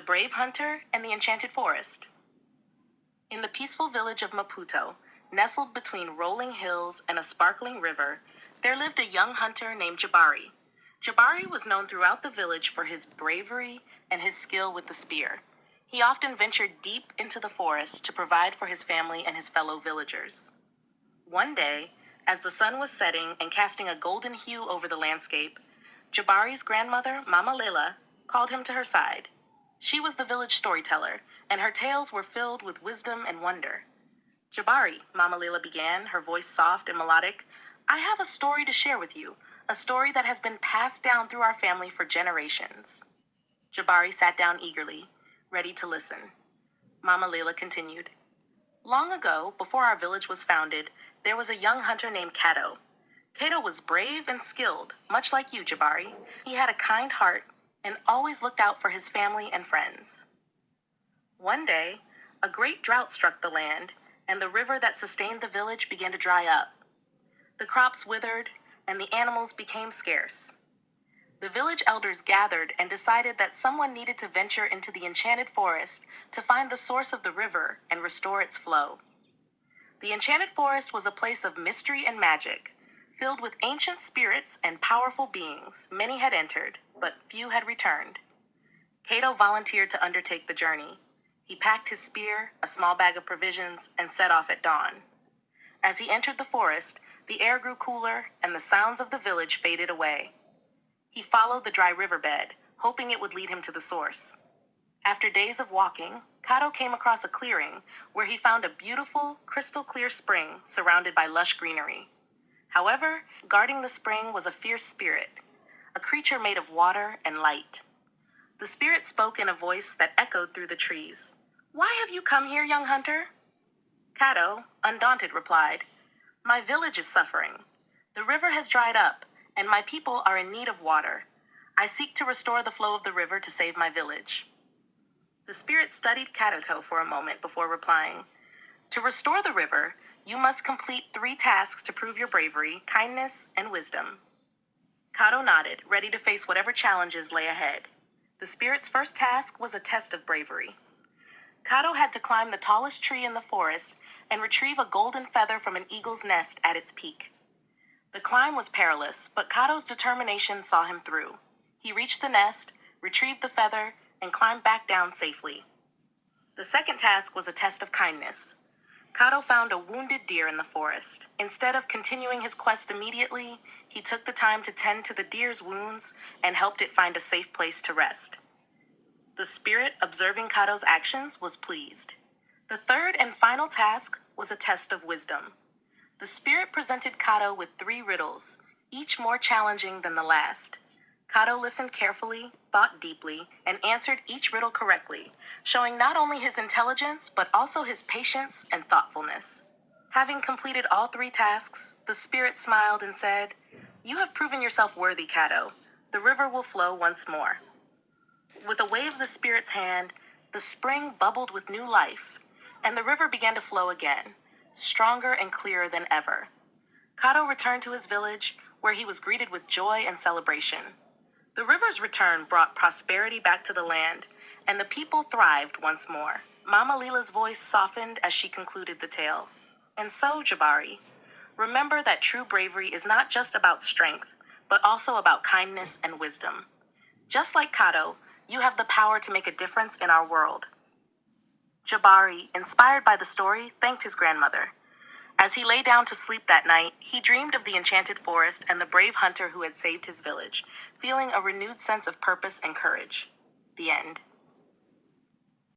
Brave Hunter and the Enchanted Forest. In the peaceful village of Maputo, nestled between rolling hills and a sparkling river, there lived a young hunter named Jabari. Jabari was known throughout the village for his bravery and his skill with the spear. He often ventured deep into the forest to provide for his family and his fellow villagers. One day, as the sun was setting and casting a golden hue over the landscape, Jabari's grandmother, Mama Lila, called him to her side. She was the village storyteller, and her tales were filled with wisdom and wonder. Jabari, Mama Lila began, her voice soft and melodic, I have a story to share with you, a story that has been passed down through our family for generations. Jabari sat down eagerly, ready to listen. Mama Lila continued, Long ago, before our village was founded, there was a young hunter named Cato. Cato was brave and skilled, much like you, Jabari. He had a kind heart and always looked out for his family and friends. One day, a great drought struck the land, and the river that sustained the village began to dry up. The crops withered, and the animals became scarce. The village elders gathered and decided that someone needed to venture into the enchanted forest to find the source of the river and restore its flow. The enchanted forest was a place of mystery and magic, filled with ancient spirits and powerful beings. Many had entered, but few had returned. Cato volunteered to undertake the journey. He packed his spear, a small bag of provisions, and set off at dawn. As he entered the forest, the air grew cooler and the sounds of the village faded away. He followed the dry riverbed, hoping it would lead him to the source. After days of walking, Cato came across a clearing where he found a beautiful, crystal-clear spring surrounded by lush greenery. However, guarding the spring was a fierce spirit, a creature made of water and light. The spirit spoke in a voice that echoed through the trees. Why have you come here, young hunter? Cato, undaunted, replied, My village is suffering. The river has dried up, and my people are in need of water. I seek to restore the flow of the river to save my village. The spirit studied Cato for a moment before replying, To restore the river, you must complete 3 tasks to prove your bravery, kindness, and wisdom. Cato nodded, ready to face whatever challenges lay ahead. The spirit's first task was a test of bravery. Cato had to climb the tallest tree in the forest and retrieve a golden feather from an eagle's nest at its peak. The climb was perilous, but Cato's determination saw him through. He reached the nest, retrieved the feather, and climbed back down safely. The second task was a test of kindness. Cato found a wounded deer in the forest. Instead of continuing his quest immediately, he took the time to tend to the deer's wounds and helped it find a safe place to rest. The spirit, observing Cato's actions, was pleased. The third and final task was a test of wisdom. The spirit presented Cato with 3 riddles, each more challenging than the last. Cato listened carefully, thought deeply, and answered each riddle correctly, showing not only his intelligence, but also his patience and thoughtfulness. Having completed all 3 tasks, the spirit smiled and said, You have proven yourself worthy, Cato. The river will flow once more. With a wave of the spirit's hand, the spring bubbled with new life, and the river began to flow again, stronger and clearer than ever. Cato returned to his village, where he was greeted with joy and celebration. The river's return brought prosperity back to the land, and the people thrived once more. Mama Lila's voice softened as she concluded the tale. And so, Jabari, remember that true bravery is not just about strength, but also about kindness and wisdom. Just like Cato, you have the power to make a difference in our world. Jabari, inspired by the story, thanked his grandmother. As he lay down to sleep that night, he dreamed of the enchanted forest and the brave hunter who had saved his village, feeling a renewed sense of purpose and courage. The end.